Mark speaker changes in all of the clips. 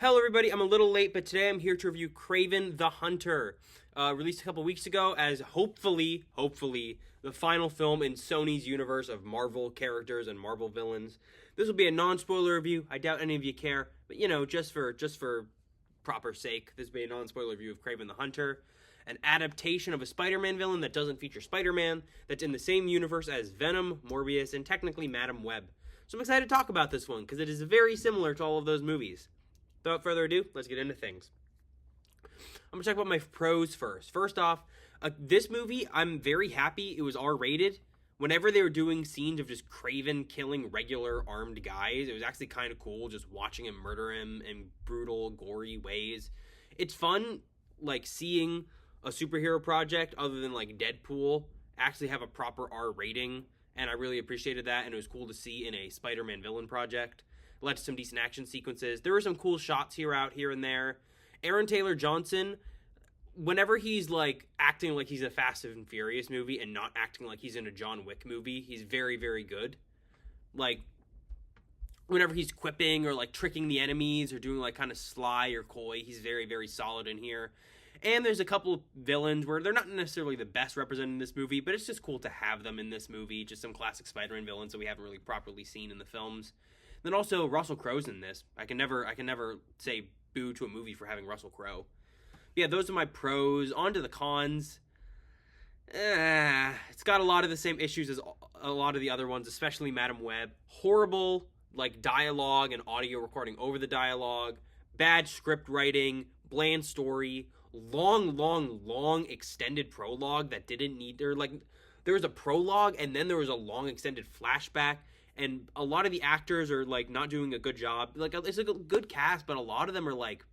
Speaker 1: Hello everybody, I'm a little late, but today I'm here to review Kraven the Hunter, released a couple weeks ago as hopefully, the final film in Sony's universe of Marvel characters and Marvel villains. This will be a non-spoiler review. I doubt any of you care, but you know, just for proper sake, this will be a non-spoiler review of Kraven the Hunter, an adaptation of a Spider-Man villain that doesn't feature Spider-Man, that's in the same universe as Venom, Morbius, and technically Madam Web. So I'm excited to talk about this one, because it is very similar to all of those movies. Without further ado, let's get into things. I'm going to talk about my pros first. First off, this movie, I'm very happy it was R-rated. Whenever they were doing scenes of just Kraven killing regular armed guys, it was actually kind of cool just watching him murder him in brutal, gory ways. It's fun, like, seeing a superhero project other than, like, Deadpool actually have a proper R rating, and I really appreciated that, and it was cool to see in a Spider-Man villain project. Led to some decent action sequences. There were some cool shots here and there. Aaron Taylor Johnson, whenever he's like acting like he's a Fast and Furious movie and not acting like he's in a John Wick movie, he's very, very good. Like, whenever he's quipping or like tricking the enemies or doing like kind of sly or coy, he's very, very solid in here. And there's a couple of villains where they're not necessarily the best represented in this movie, but it's just cool to have them in this movie. Just some classic Spider-Man villains that we haven't really properly seen in the films. Then also Russell Crowe's in this. I can never say boo to a movie for having Russell Crowe. Yeah, those are my pros. On to the cons. It's got a lot of the same issues as a lot of the other ones, especially Madam Web. Horrible, like, dialogue and audio recording over the dialogue. Bad script writing. Bland story. Long extended prologue that didn't need... There was a prologue and then there was a long extended flashback. And a lot of the actors are, like, not doing a good job. Like, it's a good cast, but a lot of them are, like,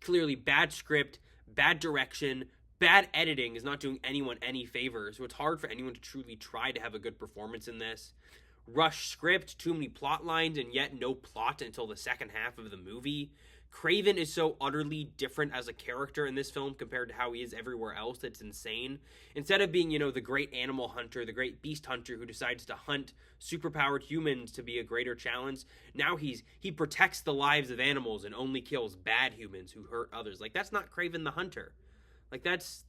Speaker 1: clearly bad script, bad direction, bad editing is not doing anyone any favors. So it's hard for anyone to truly try to have a good performance in this. Rushed script, too many plot lines, and yet no plot until the second half of the movie. Kraven is so utterly different as a character in this film compared to how he is everywhere else. It's insane. Instead of being, you know, the great animal hunter, the great beast hunter who decides to hunt superpowered humans to be a greater challenge, now he protects the lives of animals and only kills bad humans who hurt others. Like, that's not Kraven the Hunter. Like, that's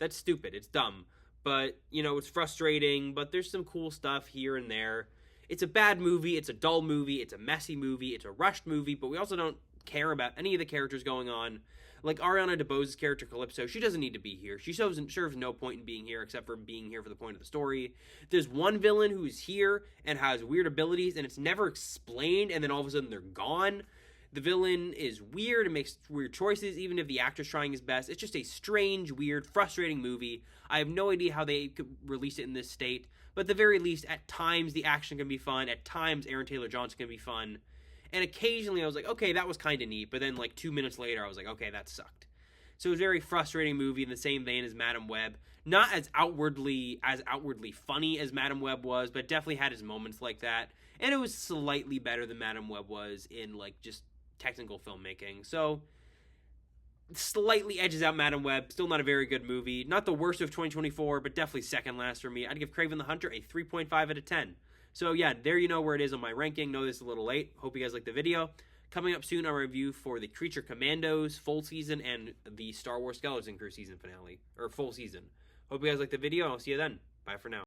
Speaker 1: stupid. It's dumb. But, you know, it's frustrating, but there's some cool stuff here and there. It's a bad movie. It's a dull movie. It's a messy movie. It's a rushed movie, but we also don't care about any of the characters going on. Like Ariana DeBose's character Calypso, she doesn't need to be here. She serves no point in being here except for being here for the point of the story. There's one villain who's here and has weird abilities and it's never explained, and then all of a sudden they're gone. The villain is weird and makes weird choices even if the actor's trying his best. It's just a strange, weird, frustrating movie. I have no idea how they could release it in this state, but at the very least, at times the action can be fun. At times Aaron Taylor Johnson can be fun. And occasionally I was like, okay, that was kind of neat. But then like 2 minutes later, I was like, okay, that sucked. So it was a very frustrating movie in the same vein as Madam Web. Not as outwardly funny as Madam Web was, but definitely had its moments like that. And it was slightly better than Madam Web was in like just technical filmmaking. So slightly edges out Madam Web. Still not a very good movie. Not the worst of 2024, but definitely second last for me. I'd give Kraven the Hunter a 3.5 out of 10. So yeah, there you know where it is on my ranking. Know this is a little late. Hope you guys liked the video. Coming up soon, our review for the Creature Commandos full season and the Star Wars Skeleton Crew season finale, or full season. Hope you guys liked the video. I'll see you then. Bye for now.